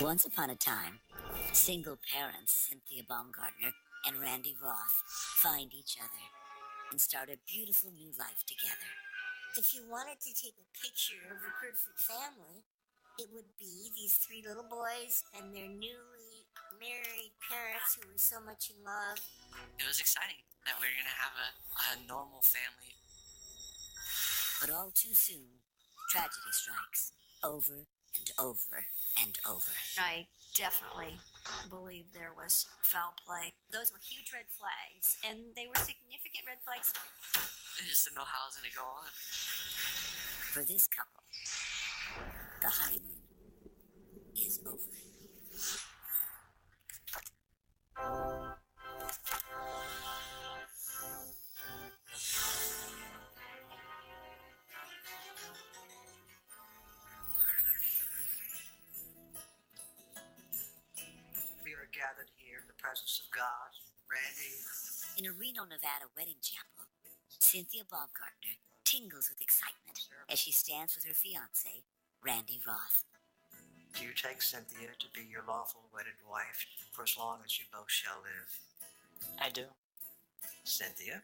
Once upon a time, single parents Cynthia Baumgartner and Randy Roth find each other and start a beautiful new life together. If you wanted to take a picture of the perfect family, it would be these three little boys and their newly married parents who were so much in love. It was exciting that we were going to have a normal family. But all too soon, tragedy strikes over and over and over. I definitely believe there was foul play. Those were huge red flags, and they were significant red flags. I just didn't know how it was going to go on. For this couple, the honeymoon is over. We are gathered here in the presence of God, Randy. In a Reno, Nevada wedding chapel, Cynthia Baumgartner tingles with excitement as she stands with her fiancé, Randy Roth. Do you take Cynthia to be your lawful wedded wife for as long as you both shall live? I do. Cynthia,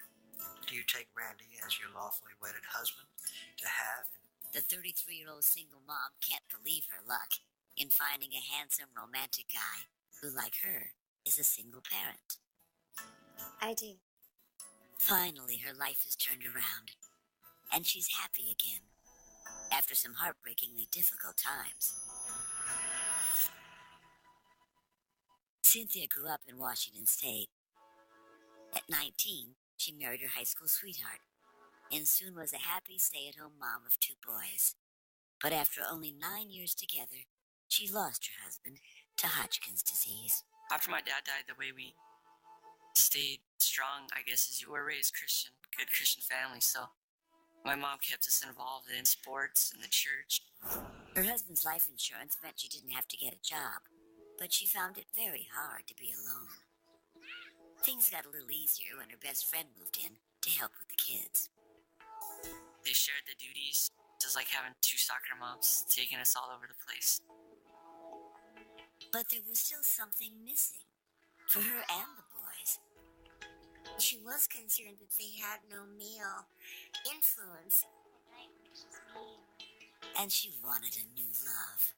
do you take Randy as your lawfully wedded husband to have? The 33-year-old single mom can't believe her luck in finding a handsome, romantic guy who, like her, is a single parent. I do. Finally, her life is turned around, and she's happy again after some heartbreakingly difficult times. Cynthia grew up in Washington State. At 19, she married her high school sweetheart and soon was a happy stay-at-home mom of 2 boys. But after only 9 years together, she lost her husband to Hodgkin's disease. After my dad died, the way we stayed strong, I guess, is you were raised Christian, good Christian family, so my mom kept us involved in sports and the church. Her husband's life insurance meant she didn't have to get a job, but she found it very hard to be alone. Things got a little easier when her best friend moved in to help with the kids. They shared the duties. It was like having 2 soccer moms taking us all over the place. But there was still something missing for her and the boys. She was concerned that they had no male influence. And she wanted a new love.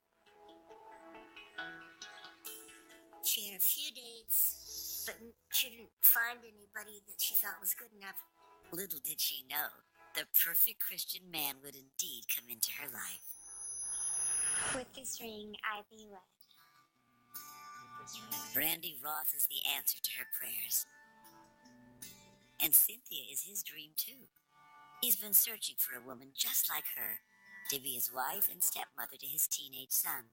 She had a few dates, but she didn't find anybody that she thought was good enough. Little did she know, the perfect Christian man would indeed come into her life. With this ring, I be wed. Randy Roth is the answer to her prayers. And Cynthia is his dream too. He's been searching for a woman just like her to be his wife and stepmother to his teenage son.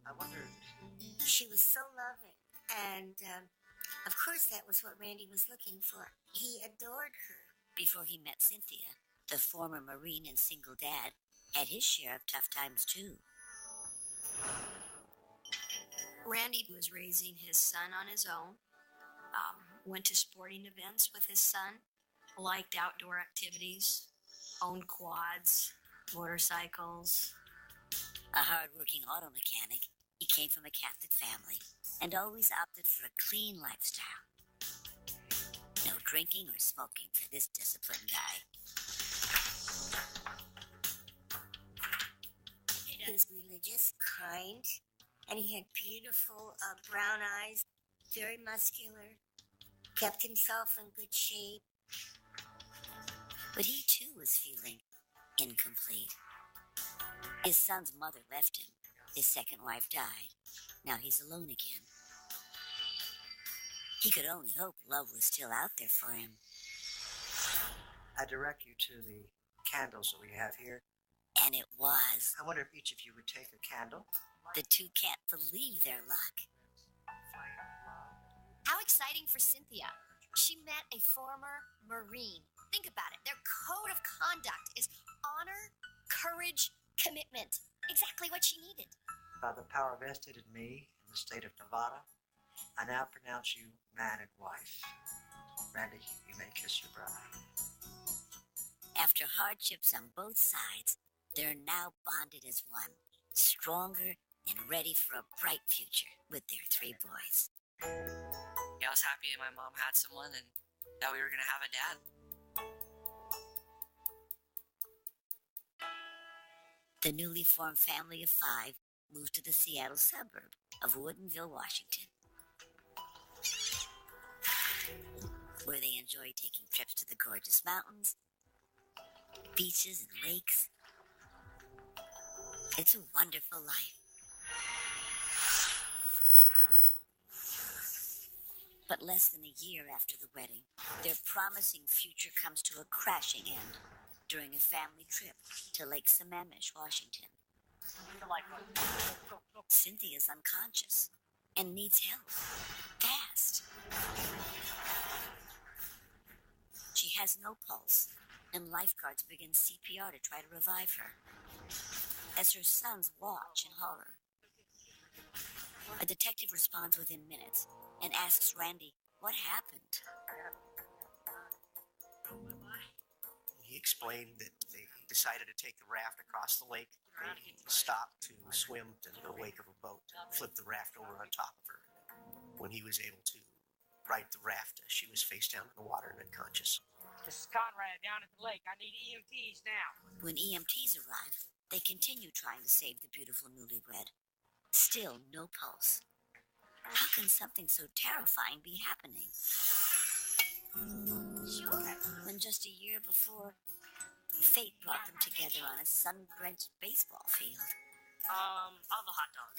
I wonder. She was so loving, and of course that was what Randy was looking for. He adored her. Before he met Cynthia, the former Marine and single dad had his share of tough times too. Randy was raising his son on his own, went to sporting events with his son, liked outdoor activities, owned quads, motorcycles. A hard-working auto mechanic, he came from a Catholic family and always opted for a clean lifestyle. No drinking or smoking for this disciplined guy. He was religious, kind, and he had beautiful brown eyes, very muscular, kept himself in good shape. But he too was feeling incomplete. His son's mother left him. His second wife died. Now he's alone again. He could only hope love was still out there for him. I direct you to the candles that we have here. And it was. I wonder if each of you would take a candle. The two can't believe their luck. How exciting for Cynthia. She met a former Marine. Think about it. Their code of conduct is honor, courage, commitment. Exactly what she needed. By the power vested in me in the state of Nevada, I now pronounce you man and wife. Randy, you may kiss your bride. After hardships on both sides, they're now bonded as one, stronger and ready for a bright future with their 3 boys. Yeah, I was happy my mom had someone and that we were going to have a dad. The newly formed family of 5 moved to the Seattle suburb of Woodinville, Washington, where they enjoy taking trips to the gorgeous mountains, beaches, and lakes. It's a wonderful life. But less than a year after the wedding, their promising future comes to a crashing end during a family trip to Lake Sammamish, Washington. Cynthia's unconscious and needs help fast. She has no pulse, and lifeguards begin CPR to try to revive her, as her sons watch in horror. A detective responds within minutes and asks Randy what happened. He explained that they decided to take the raft across the lake. They stopped to swim in the wake of a boat, flipped the raft over on top of her. When he was able to right the raft, she was face down in the water and unconscious. This is Conrad down at the lake. I need EMTs now. When EMTs arrive, they continue trying to save the beautiful newlywed. Still no pulse. How can something so terrifying be happening? Sure. When just a year before, fate brought them together on a sun-drenched baseball field. I'll have a hot dog.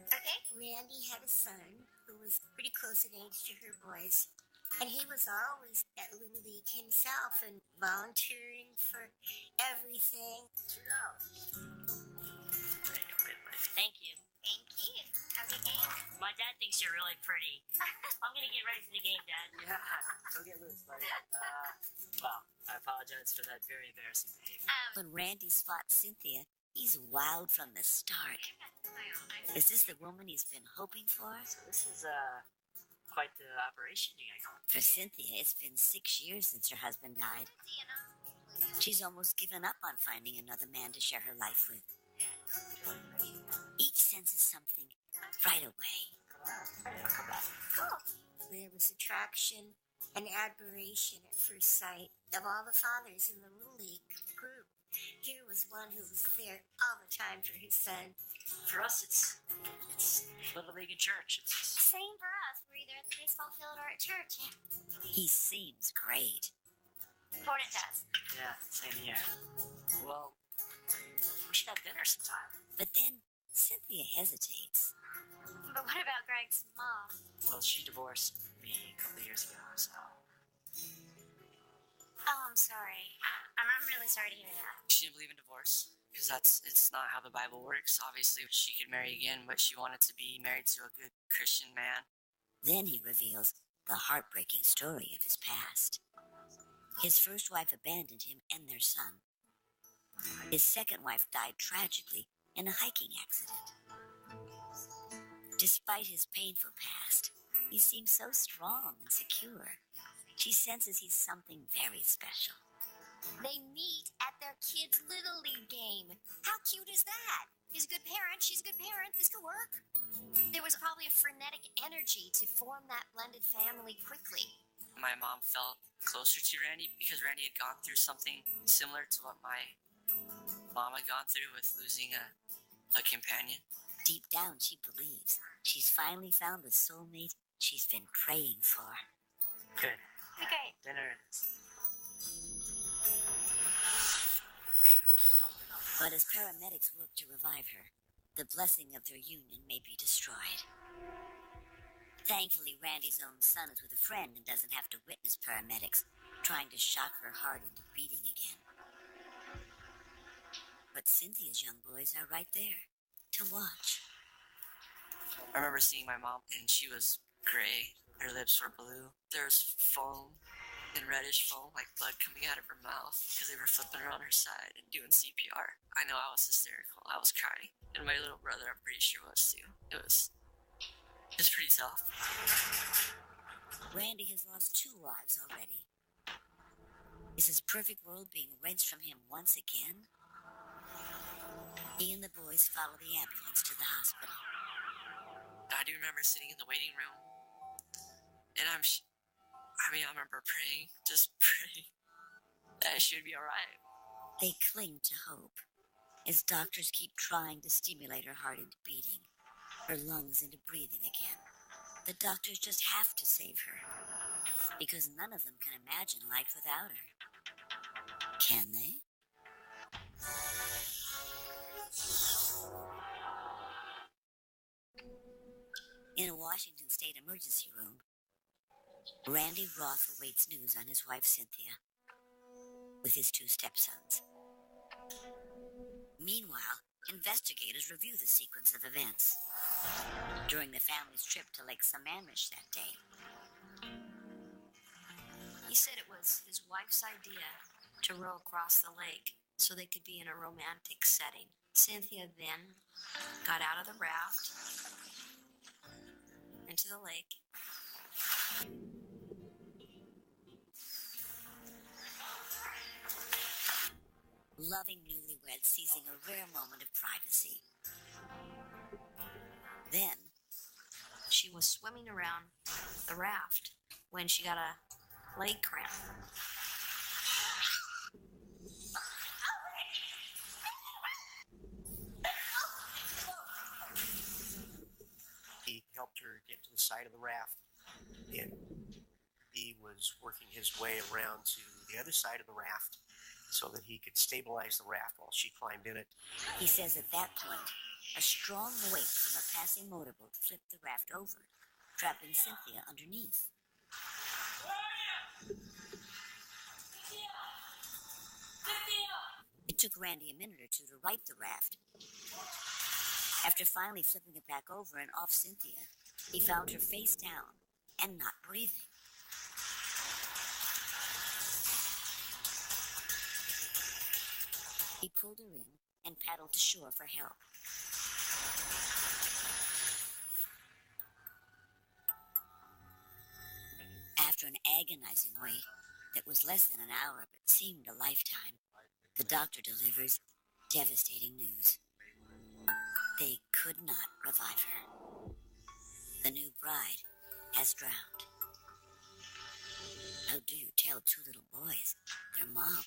Okay. Randy had a son who was pretty close in age to her boys, and he was always at Little League himself and volunteering for everything. Thank you. Thank you. How's your game? My dad thinks you're really pretty. I'm gonna get ready for the game, Dad. Yeah, go get loose, buddy. Well, I apologize for that very embarrassing behavior. When Randy spots Cynthia, he's wowed from the start. Is this the woman he's been hoping for? So this is, quite the operation you got going. For Cynthia, it's been 6 years since her husband died. She's almost given up on finding another man to share her life with. Each senses something right away. There was attraction and admiration at first sight of all the fathers in the Little League group. Here was one who was there all the time for his son. For us, it's Little League in church. It's Same for us. We're either at the baseball field or at church. He seems great. Important to us. yeah, same here. Well, we should have dinner sometime. But then Cynthia hesitates. But what about Greg's mom? Well, she divorced me a couple of years ago, so Oh, I'm sorry. I'm really sorry to hear that. she didn't believe in divorce because it's not how the Bible works. Obviously, she could marry again, but she wanted to be married to a good Christian man. Then he reveals the heartbreaking story of his past. His first wife abandoned him and their son. His second wife died tragically in a hiking accident. Despite his painful past, he seems so strong and secure. She senses he's something very special. They meet at their kid's Little League game. How cute is that? He's a good parent. She's a good parent. This could work. There was probably a frenetic energy to form that blended family quickly. My mom felt closer to Randy because Randy had gone through something similar to what my mom had gone through with losing a companion. Deep down, she believes she's finally found the soulmate she's been praying for. Good. Okay. Dinner it is. But as paramedics work to revive her, the blessing of their union may be destroyed. Thankfully, Randy's own son is with a friend and doesn't have to witness paramedics trying to shock her heart into beating again. But Cynthia's young boys are right there to watch. I remember seeing my mom, and she was gray. Her lips were blue. There was foam and reddish foam, like blood coming out of her mouth, because they were flipping her on her side and doing CPR. I know I was hysterical. I was crying. And my little brother, I'm pretty sure, was too. It was pretty tough. Randy has lost 2 wives already. Is his perfect world being wrenched from him once again? He and the boys follow the ambulance to the hospital. I do remember sitting in the waiting room, and I remember praying, just praying that she would be all right. They cling to hope as doctors keep trying to stimulate her heart into beating, her lungs into breathing again. The doctors just have to save her, because none of them can imagine life without her. Can they? In a Washington State emergency room, Randy Roth awaits news on his wife Cynthia with his 2 stepsons. Meanwhile, investigators review the sequence of events during the family's trip to Lake Sammamish that day. He said it was his wife's idea to row across the lake so they could be in a romantic setting. Cynthia then got out of the raft into the lake. Loving newlyweds seizing a rare moment of privacy. Then, She was swimming around the raft when she got a leg cramp. He helped her get to the side of the raft, and he was working his way around to the other side of the raft so that he could stabilize the raft while she climbed in it. he says at that point, a strong wake from a passing motorboat flipped the raft over, trapping Cynthia underneath. It took Randy a minute or 2 to right the raft. After finally flipping it back over and off Cynthia, he found her face down and not breathing. He pulled her in and paddled to shore for help. After an agonizing wait that was less than an hour but seemed a lifetime, the doctor delivers devastating news. They could not revive her. The new bride has drowned. How do you tell 2 little boys their mom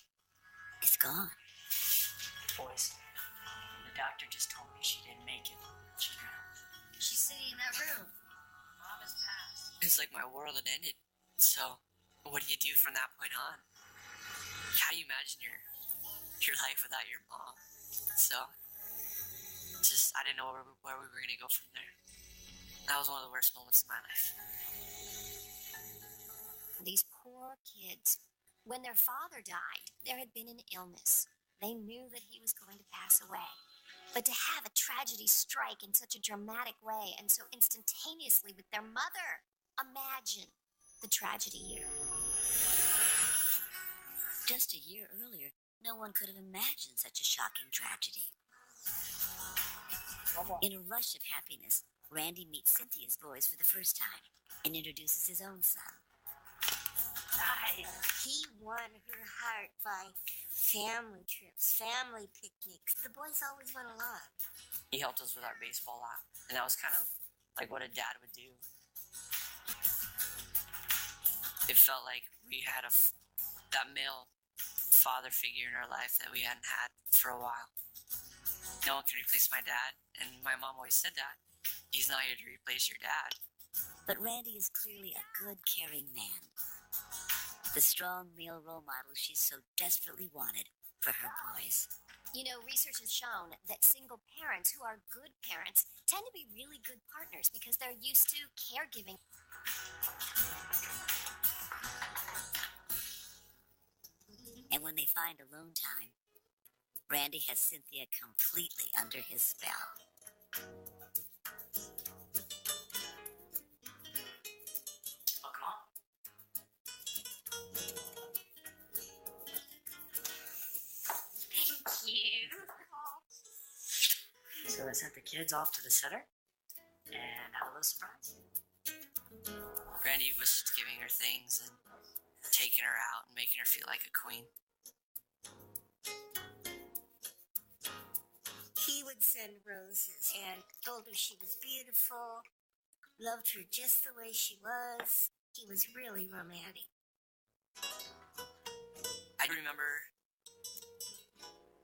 is gone? Boys, the doctor just told me she didn't make it. She drowned. She's sitting in that room. Mom has passed. It's like my world had ended. So, what do you do from that point on? How do you imagine your life without your mom? So, I didn't know where we were going to go from there. That was one of the worst moments in my life. These poor kids. When their father died, there had been an illness. They knew that he was going to pass away. But to have a tragedy strike in such a dramatic way and so instantaneously with their mother, imagine the tragedy here. Just a year earlier, no one could have imagined such a shocking tragedy. In a rush of happiness, Randy meets Cynthia's boys for the first time and introduces his own son. He won her heart by family trips, family picnics. The boys always went along. He helped us with our baseball lot, and that was kind of like what a dad would do. It felt like we had that male father figure in our life that we hadn't had for a while. No one can replace my dad, and my mom always said that. He's not here to replace your dad. But Randy is clearly a good, caring man. The strong male role model she so desperately wanted for her boys. You know, research has shown that single parents who are good parents tend to be really good partners because they're used to caregiving. And when they find alone time, Randy has Cynthia completely under his spell. Welcome home. Thank you. So I sent the kids off to the center and had a little surprise. Randy was just giving her things and taking her out and making her feel like a queen. He would send roses and told her she was beautiful, loved her just the way she was. He was really romantic. I remember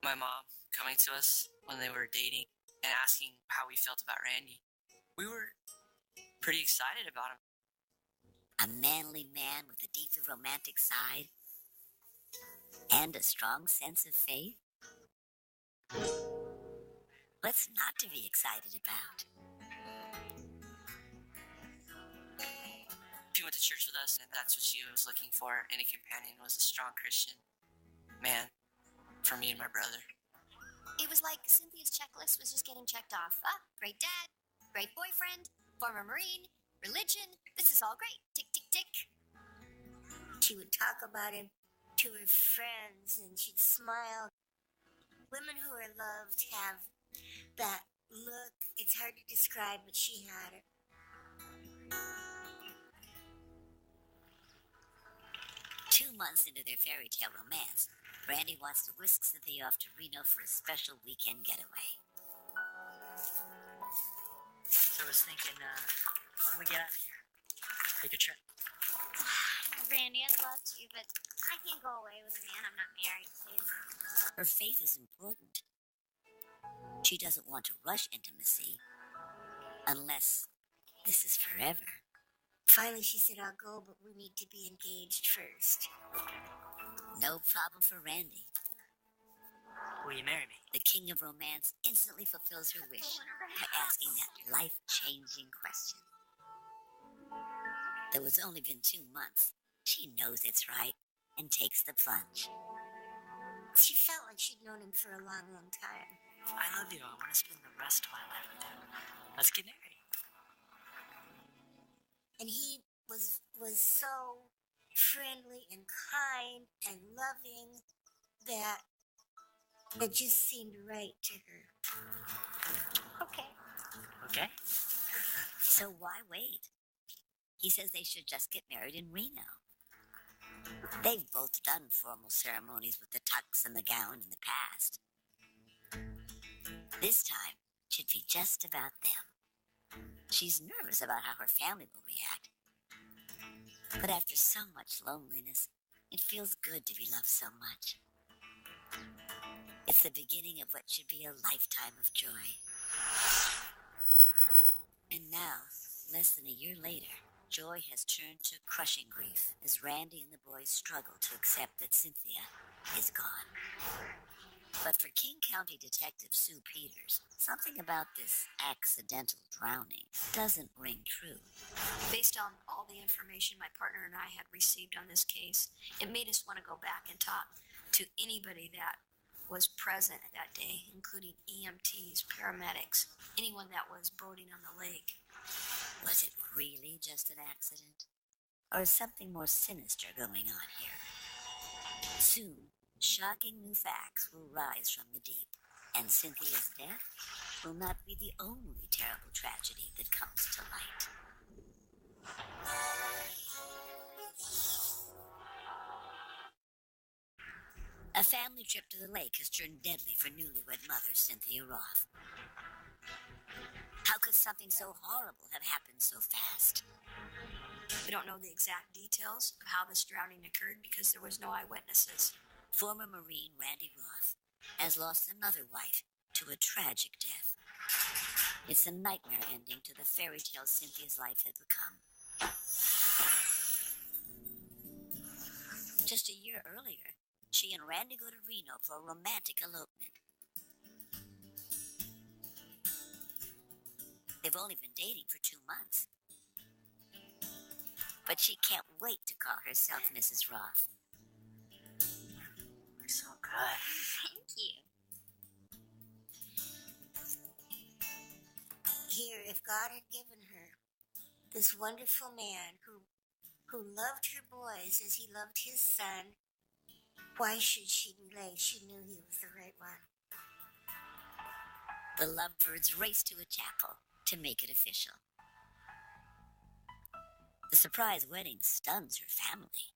my mom coming to us when they were dating and asking how we felt about Randy. We were pretty excited about him. A manly man with a deeply romantic side and a strong sense of faith. What's not to be excited about? She went to church with us, and that's what she was looking for in a companion, was a strong Christian man for me and my brother. It was like Cynthia's checklist was just getting checked off. Great dad, great boyfriend, former Marine, religion. This is all great. Tick, tick, tick. She would talk about him to her friends and she'd smile. Women who are loved have that look. It's hard to describe, but she had it. 2 months into their fairy tale romance, Randy wants to whisk Cynthia off to Reno for a special weekend getaway. So I was thinking, why don't we get out of here? Take a trip. Randy, I'd love to, but I can't go away with a man I'm not married to. Her faith is important. She doesn't want to rush intimacy unless this is forever. Finally, she said, I'll go, but we need to be engaged first. No problem for Randy. Will you marry me? The king of romance instantly fulfills her wish by asking that life-changing question. Though it's only been 2 months, she knows it's right and takes the plunge. She felt like she'd known him for a long, long time. I love you. I want to spend the rest of my life with you. Let's get married. And he was so friendly and kind and loving that it just seemed right to her. Okay. Okay? So why wait? He says they should just get married in Reno. They've both done formal ceremonies with the tux and the gown in the past. This time should be just about them. She's nervous about how her family will react. But after so much loneliness, it feels good to be loved so much. It's the beginning of what should be a lifetime of joy. And now, less than a year later, joy has turned to crushing grief as Randy and the boys struggle to accept that Cynthia is gone. But for King County Detective Sue Peters, something about this accidental drowning doesn't ring true. Based on all the information my partner and I had received on this case, it made us want to go back and talk to anybody that was present that day, including EMTs, paramedics, anyone that was boating on the lake. Was it really just an accident? Or is something more sinister going on here? Soon, shocking new facts will rise from the deep, and Cynthia's death will not be the only terrible tragedy that comes to light. A family trip to the lake has turned deadly for newlywed mother Cynthia Roth. How could something so horrible have happened so fast? We don't know the exact details of how this drowning occurred because there was no eyewitnesses. Former Marine Randy Roth has lost another wife to a tragic death. It's a nightmare ending to the fairy tale Cynthia's life had become. Just a year earlier, she and Randy go to Reno for a romantic elopement. They've only been dating for 2 months. But she can't wait to call herself Mrs. Roth. You're so good. Thank you. Here, if God had given her this wonderful man who loved her boys as he loved his son, why should she delay? She knew he was the right one. The lovebirds race to a chapel to make it official. The surprise wedding stuns her family.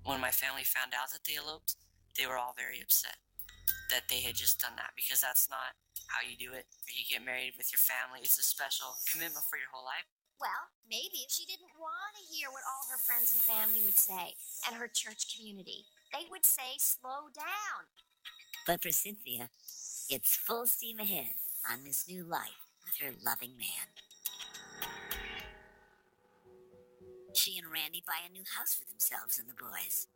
When my family found out that they eloped, they were all very upset that they had just done that, because that's not how you do it. Or you get married with your family. It's a special commitment for your whole life. Well, maybe if she didn't want to hear what all her friends and family would say, and her church community. They would say, slow down. But for Cynthia, it's full steam ahead on this new life with her loving man. She and Randy buy a new house for themselves and the boys.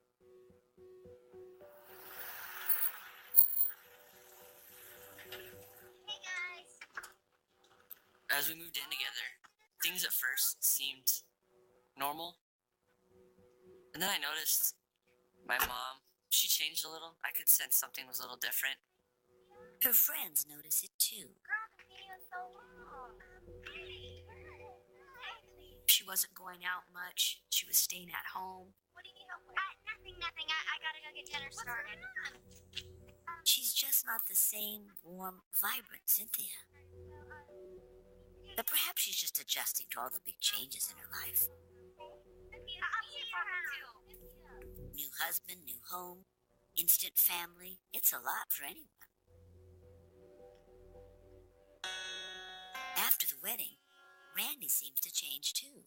Hey, guys. As we moved in together, things at first seemed normal. And then I noticed my mom, she changed a little. I could sense something was a little different. Her friends notice it too. She wasn't going out much. She was staying at home. What do you need help with? Nothing. I gotta go get dinner started. She's just not the same warm, vibrant Cynthia. But perhaps she's just adjusting to all the big changes in her life. New husband, new home, instant family. It's a lot for anyone. After the wedding, Randy seems to change too.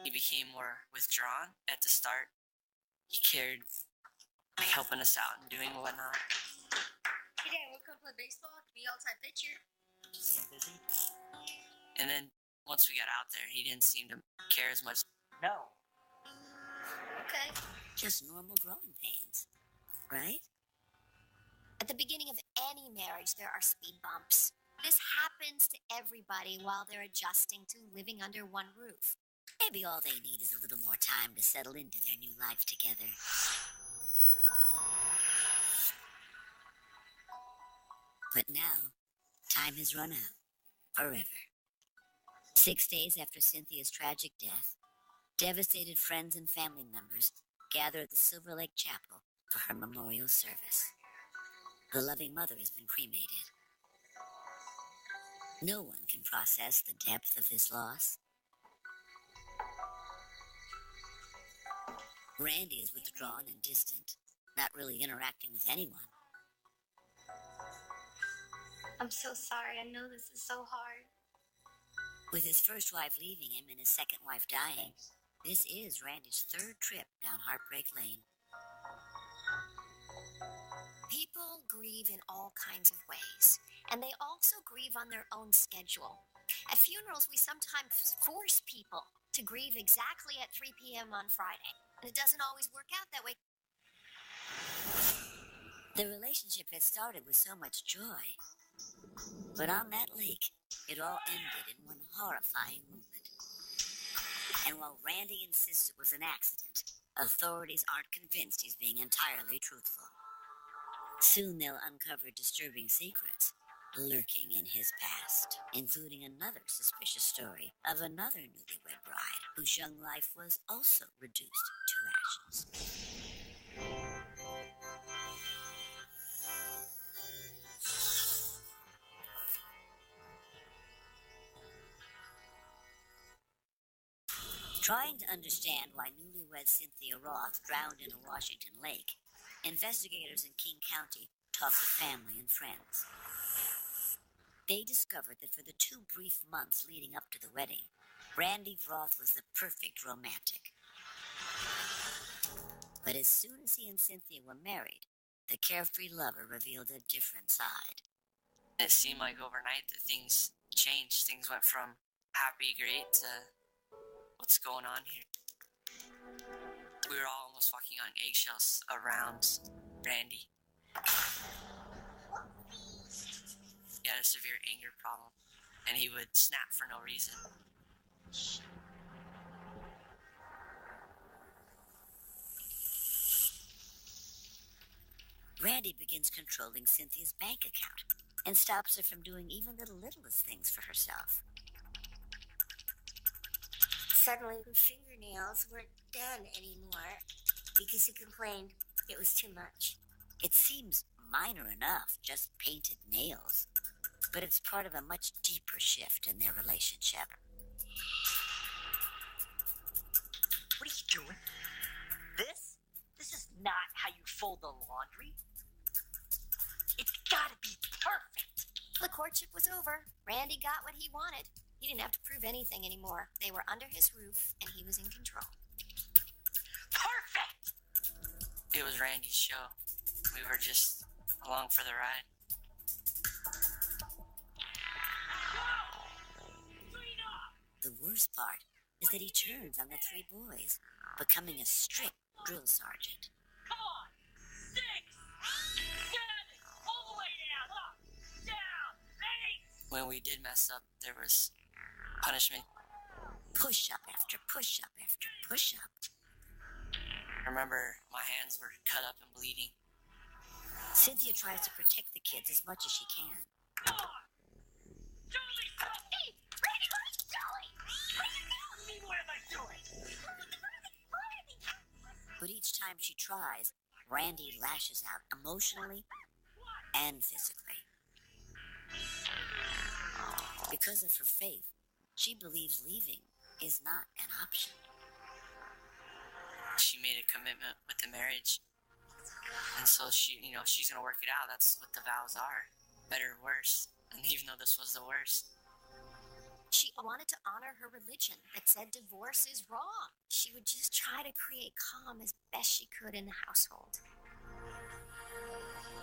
He became more withdrawn at the start. He cared, like helping us out and doing whatnot. Hey, Dad, we'll come play baseball. Be all-time pitcher. Just busy? And then once we got out there, he didn't seem to care as much. No. Okay. Just normal growing pains, right? At the beginning of any marriage, there are speed bumps. This happens to everybody while they're adjusting to living under one roof. Maybe all they need is a little more time to settle into their new life together. But now, time has run out. Forever. 6 days after Cynthia's tragic death, devastated friends and family members gather at the Silver Lake Chapel for her memorial service. The loving mother has been cremated. No one can process the depth of this loss. Randy is withdrawn and distant, not really interacting with anyone. I'm so sorry. I know this is so hard. With his first wife leaving him and his second wife dying, this is Randy's third trip down Heartbreak Lane. People grieve in all kinds of ways, and they also grieve on their own schedule. At funerals, we sometimes force people to grieve exactly at 3 p.m. on Friday, and it doesn't always work out that way. The relationship had started with so much joy. But on that lake, it all ended in one horrifying moment. And while Randy insists it was an accident, authorities aren't convinced he's being entirely truthful. Soon they'll uncover disturbing secrets lurking in his past, including another suspicious story of another newlywed bride whose young life was also reduced to ashes. Trying to understand why newlywed Cynthia Roth drowned in a Washington lake, investigators in King County talked to family and friends. They discovered that for the 2 brief months leading up to the wedding, Randy Roth was the perfect romantic. But as soon as he and Cynthia were married, the carefree lover revealed a different side. It seemed like overnight that things changed. Things went from happy, great to what's going on here. We were all almost walking on eggshells around Randy. He had a severe anger problem, and he would snap for no reason. Randy begins controlling Cynthia's bank account and stops her from doing even the littlest things for herself. Suddenly, her fingernails weren't done anymore because he complained it was too much. It seems minor enough, just painted nails, but it's part of a much deeper shift in their relationship. What are you doing? This? This is not how you fold the laundry. It's gotta be perfect. The courtship was over. Randy got what he wanted. He didn't have to prove anything anymore. They were under his roof, and he was in control. Perfect! It was Randy's show. We were just along for the ride. The worst part is that he turns on the three boys, becoming a strict drill sergeant. Come on! 6, 7, all the way down, up, down, 8! When we did mess up, there was punishment. Push-up after push-up after push-up. I remember my hands were cut up and bleeding. Cynthia tries to protect the kids as much as she can. Come on! Charlie, stop! Hey, Randy, what are you doing? What are you doing? What am I doing? But each time she tries, Randy lashes out emotionally and physically. Because of her faith, she believes leaving is not an option. She made a commitment with the marriage. And so she's going to work it out. That's what the vows are. Better or worse. And even though this was the worst. She wanted to honor her religion that said divorce is wrong. She would just try to create calm as best she could in the household.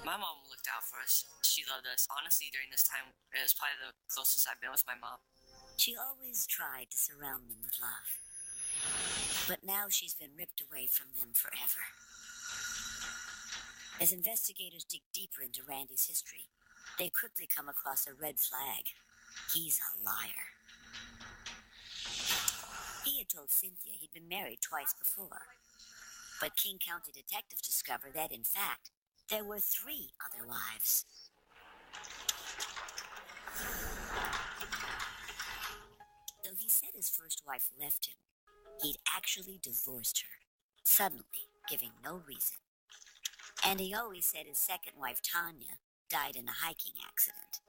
My mom looked out for us. She loved us. Honestly, during this time, it was probably the closest I've been with my mom. She always tried to surround them with love. But now she's been ripped away from them forever. As investigators dig deeper into Randy's history, they quickly come across a red flag. He's a liar. He had told Cynthia he'd been married twice before. But King County detectives discovered that, in fact, there were 3 other wives. Though he said his first wife left him, he'd actually divorced her, suddenly, giving no reason. And he always said his second wife, Tanya, died in a hiking accident.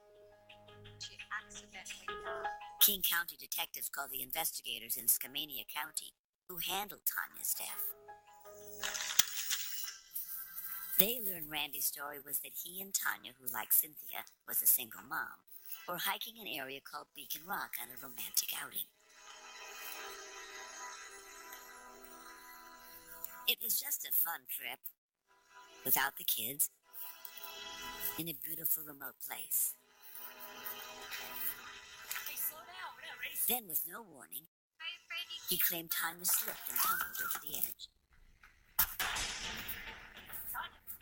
She accidentally died. King County detectives called the investigators in Skamania County who handled Tanya's death. They learned Randy's story was that he and Tanya, who like Cynthia was a single mom, were hiking an area called Beacon Rock on a romantic outing. It was just a fun trip, without the kids, in a beautiful remote place. Hey, slow down, we're not racing. Then, with no warning, he claimed Tanya slipped and tumbled over the edge.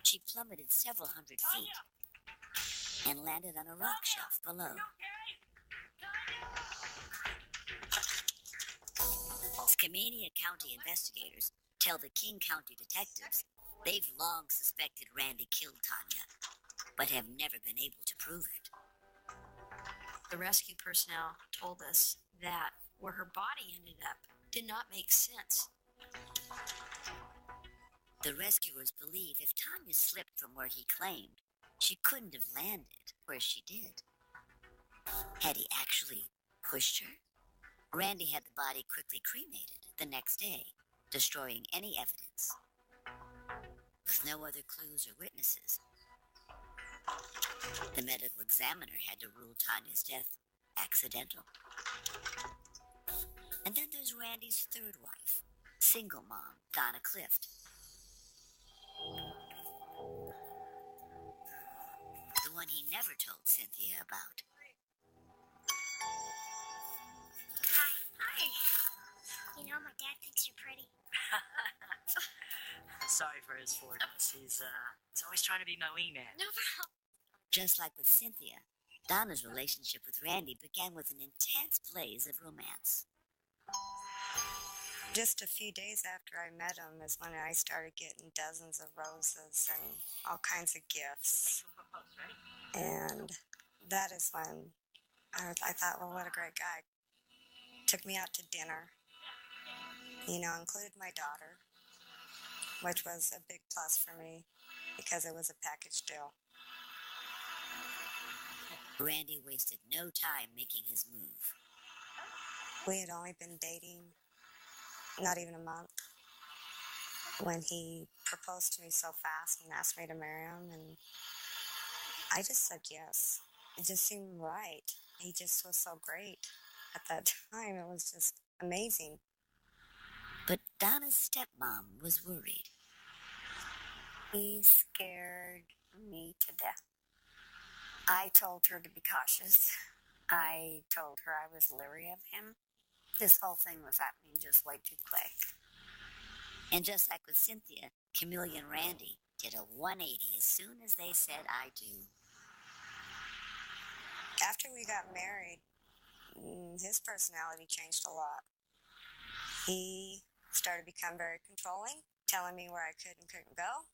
She plummeted several hundred feet and landed on a rock shelf below. Skamania County investigators tell the King County detectives they've long suspected Randy killed Tanya, but have never been able to prove it. The rescue personnel told us that where her body ended up did not make sense. The rescuers believe if Tanya slipped from where he claimed, she couldn't have landed where she did. Had he actually pushed her? Randy had the body quickly cremated the next day, destroying any evidence. With no other clues or witnesses, the medical examiner had to rule Tanya's death accidental. And then there's Randy's third wife, single mom, Donna Clift. The one he never told Cynthia about. Hi. You know, my dad thinks you're pretty. Sorry for his forwardness. He's always trying to be my wingman. No problem. Just like with Cynthia, Donna's relationship with Randy began with an intense blaze of romance. Just a few days after I met him is when I started getting dozens of roses and all kinds of gifts. And that is when I thought, well, what a great guy. Took me out to dinner, included my daughter, which was a big plus for me because it was a package deal. Randy wasted no time making his move. We had only been dating not even a month when he proposed to me so fast and asked me to marry him, and I just said yes. it just seemed right. He just was so great at that time. It was just amazing. But Donna's stepmom was worried. He scared me to death. I told her to be cautious. I told her I was leery of him. This whole thing was happening just way too quick. And just like with Cynthia, Camille and Randy did a 180 as soon as they said I do. After we got married, his personality changed a lot. He started to become very controlling, telling me where I could and couldn't go,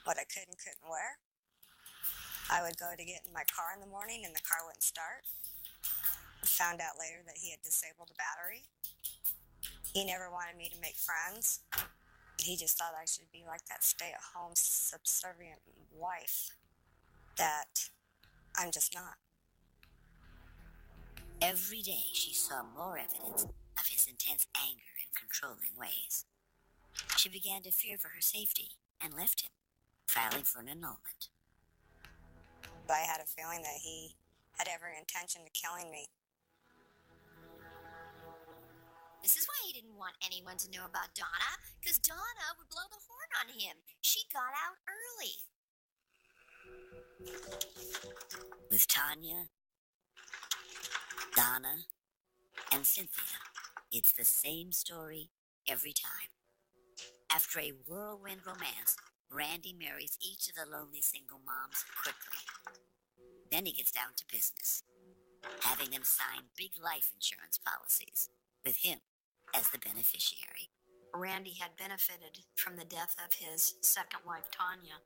what I could and couldn't wear. I would go to get in my car in the morning and the car wouldn't start. Found out later that he had disabled the battery. He never wanted me to make friends. He just thought I should be like that stay-at-home subservient wife that I'm just not. Every day she saw more evidence of his intense anger and controlling ways. She began to fear for her safety and left him, filing for an annulment. I had a feeling that he had every intention of killing me. This is why he didn't want anyone to know about Donna, because Donna would blow the horn on him. She got out early. With Tanya, Donna, and Cynthia, it's the same story every time. After a whirlwind romance, Randy marries each of the lonely single moms quickly. Then he gets down to business, having them sign big life insurance policies, with him as the beneficiary. Randy had benefited from the death of his second wife, Tanya.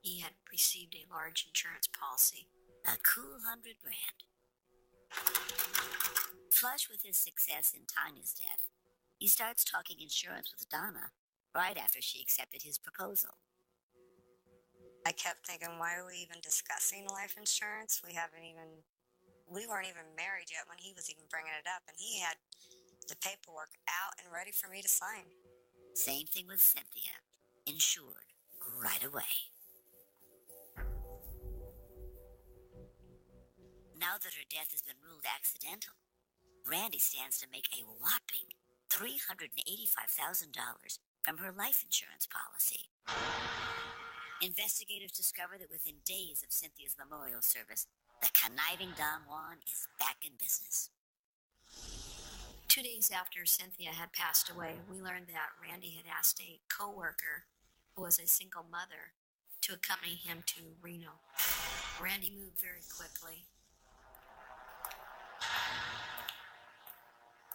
He had received a large insurance policy. A cool $100,000. Flush with his success in Tanya's death, he starts talking insurance with Donna right after she accepted his proposal. I kept thinking, why are we even discussing life insurance? We weren't even married yet when he was even bringing it up, and he had the paperwork out and ready for me to sign. Same thing with Cynthia, insured right away. Now that her death has been ruled accidental, Randy stands to make a whopping $385,000 from her life insurance policy. Investigators discover that within days of Cynthia's memorial service, the conniving Don Juan is back in business. 2 days after Cynthia had passed away, we learned that Randy had asked a co-worker who was a single mother to accompany him to Reno. Randy moved very quickly.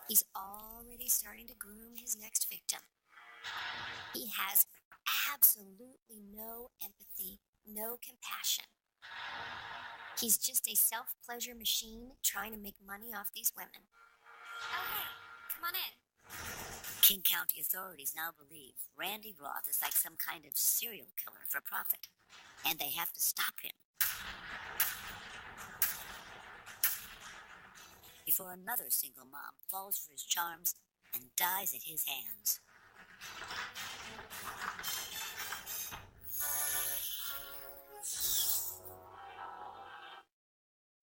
He's already starting to groom his next victim. He has absolutely no empathy, no compassion. He's just a self-pleasure machine trying to make money off these women. Oh, hey, come on in. King County authorities now believe Randy Roth is like some kind of serial killer for profit, and they have to stop him before another single mom falls for his charms and dies at his hands.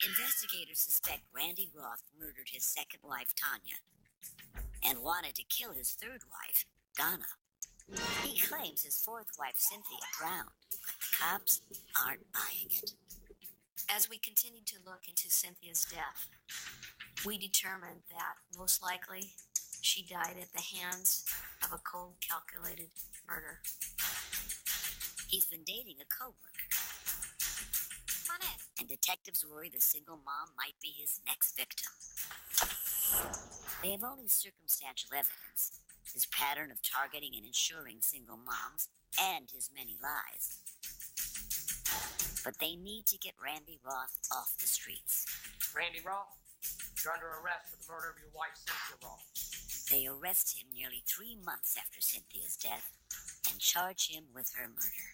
Investigators suspect Randy Roth murdered his second wife, Tanya, and wanted to kill his third wife, Donna. He claims his fourth wife, Cynthia, drowned, but the cops aren't buying it. As we continued to look into Cynthia's death, we determined that most likely she died at the hands of a cold, calculated murder. He's been dating a co-worker, Come on in. and detectives worry the single mom might be his next victim. They have only circumstantial evidence, his pattern of targeting and insuring single moms, and his many lies. But they need to get Randy Roth off the streets. Randy Roth, you're under arrest for the murder of your wife, Cynthia Roth. They arrest him nearly 3 months after Cynthia's death and charge him with her murder.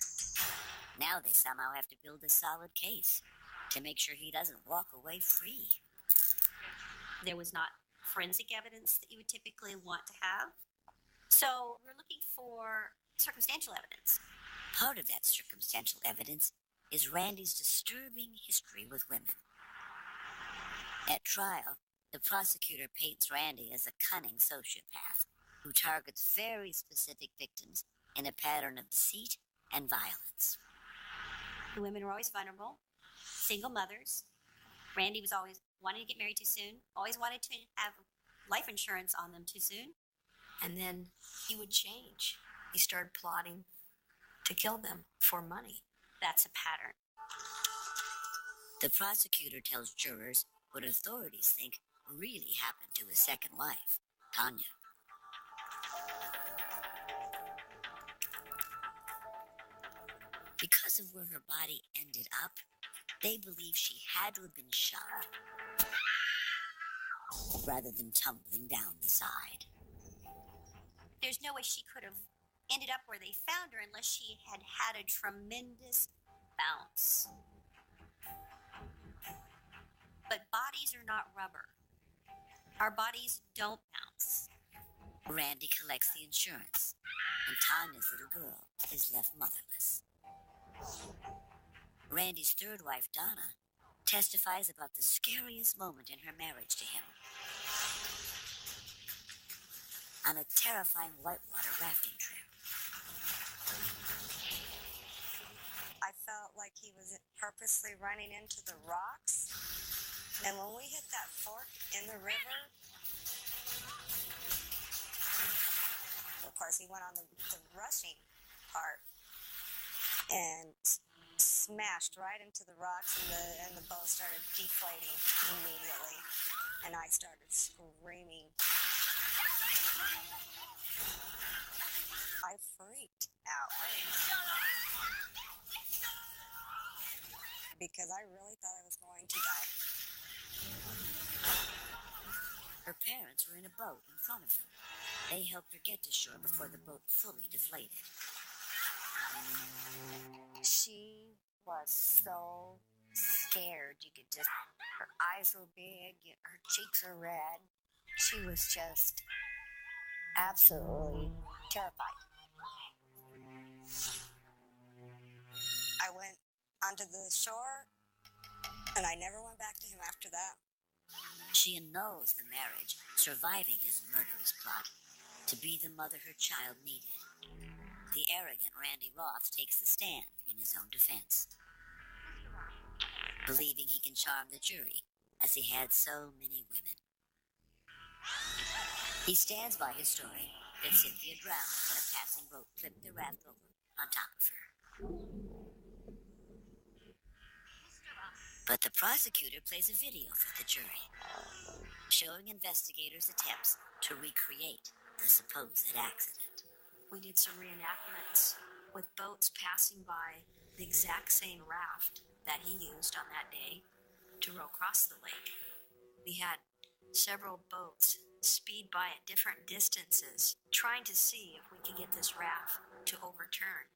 Now they somehow have to build a solid case to make sure he doesn't walk away free. There was not forensic evidence that you would typically want to have. So we're looking for circumstantial evidence. Part of that circumstantial evidence is Randy's disturbing history with women. At trial, the prosecutor paints Randy as a cunning sociopath who targets very specific victims in a pattern of deceit and violence. The women were always vulnerable, single mothers. Randy was always wanting to get married too soon, always wanted to have life insurance on them too soon. And then he would change. He started plotting to kill them for money. That's a pattern. The prosecutor tells jurors what authorities think really happened to his second wife, Tanya. Because of where her body ended up, they believe she had to have been shot rather than tumbling down the side. There's no way she could have ended up where they found her unless she had had a tremendous bounce. But bodies are not rubber. Our bodies don't bounce. Randy collects the insurance, and Tanya's little girl is left motherless. Randy's third wife, Donna, testifies about the scariest moment in her marriage to him. On a terrifying whitewater rafting trip. I felt like he was purposely running into the rocks. And when we hit that fork in the river, of course, he went on the rushing part and smashed right into the rocks, and the boat started deflating immediately. And I started screaming. I freaked out because I really thought I was going to die. Her parents were in a boat in front of them. They helped her get to shore before the boat fully deflated. She was so scared. You could just, her eyes were big, her cheeks were red. She was just absolutely terrified. I went onto the shore, and I never went back to him after that. She annuls the marriage, surviving his murderous plot to be the mother her child needed. The arrogant Randy Roth takes the stand in his own defense, believing he can charm the jury as he had so many women. He stands by his story that Cynthia drowned when a passing boat flipped the raft over on top of her. But the prosecutor plays a video for the jury, showing investigators' attempts to recreate the supposed accident. We did some reenactments with boats passing by the exact same raft that he used on that day to row across the lake. We had several boats speed by at different distances, trying to see if we could get this raft to overturn.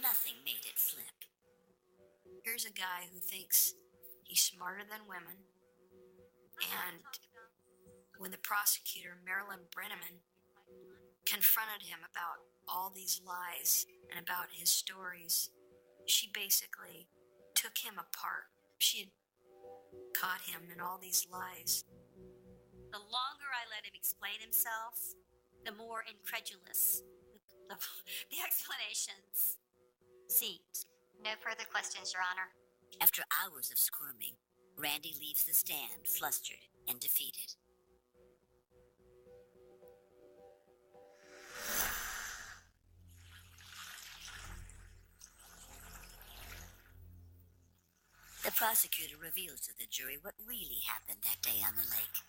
Nothing made it flip. Here's a guy who thinks he's smarter than women, and when the prosecutor, Marilyn Brenneman, confronted him about all these lies and about his stories, she basically took him apart. She had caught him in all these lies. The longer I let him explain himself, the more incredulous the explanations seemed. No further questions, Your Honor. After hours of squirming, Randy leaves the stand, flustered and defeated. The prosecutor reveals to the jury what really happened that day on the lake.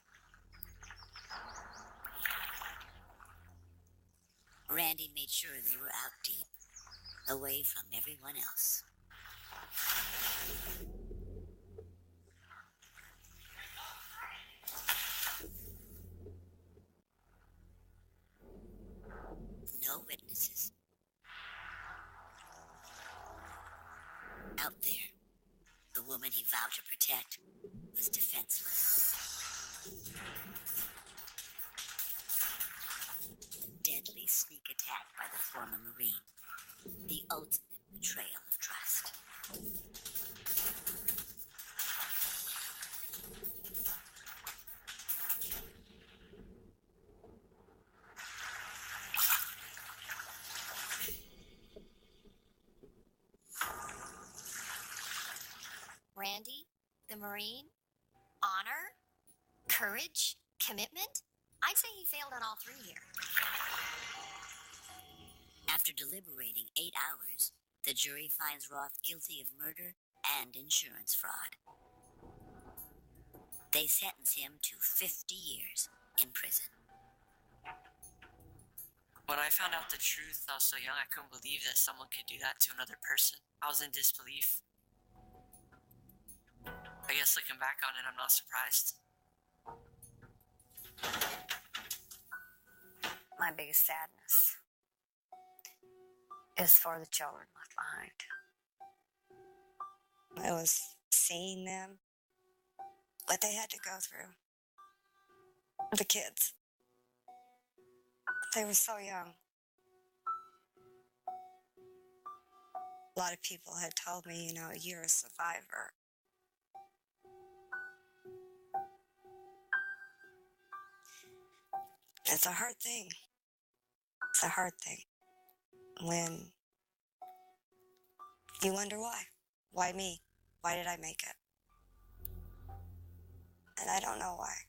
Randy made sure they were out deep, away from everyone else. No witnesses. Out there, the woman he vowed to protect was defenseless. A deadly sneak attack by the former Marine. The ultimate betrayal of trust. Marine, honor, courage, commitment. I'd say he failed on all three here. After deliberating 8 hours, the jury finds Roth guilty of murder and insurance fraud. They sentence him to 50 years in prison. When I found out the truth, I was so young I couldn't believe that someone could do that to another person. I was in disbelief. I guess looking back on it, I'm not surprised. My biggest sadness is for the children left behind. It was seeing them, what they had to go through. The kids. They were so young. A lot of people had told me, you know, you're a survivor. It's a hard thing. It's a hard thing. When you wonder why. Why me? Why did I make it? And I don't know why.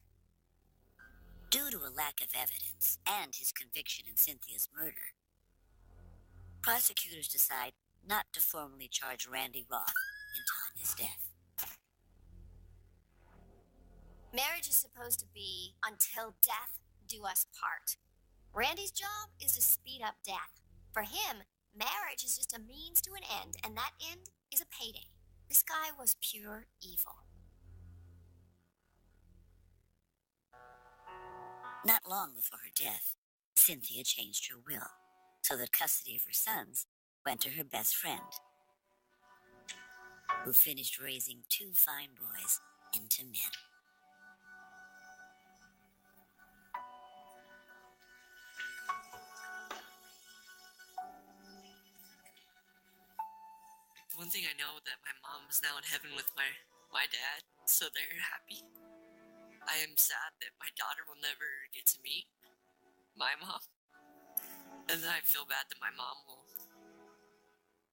Due to a lack of evidence and his conviction in Cynthia's murder, prosecutors decide not to formally charge Randy Roth in Tanya's death. Marriage is supposed to be until death do us part. Randy's job is to speed up death. For him, marriage is just a means to an end, and that end is a payday. This guy was pure evil. Not long before her death, Cynthia changed her will so that custody of her sons went to her best friend, who finished raising 2 fine boys into men. The one thing I know that my mom is now in heaven with my dad, so they're happy. I am sad that my daughter will never get to meet my mom. And then I feel bad that my mom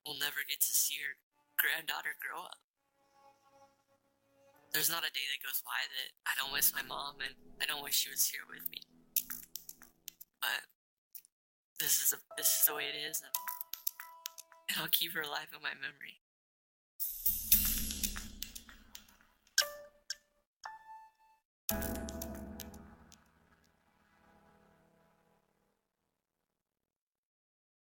will never get to see her granddaughter grow up. There's not a day that goes by that I don't miss my mom, and I don't wish she was here with me. But this is the way it is, and I'll keep her alive in my memory.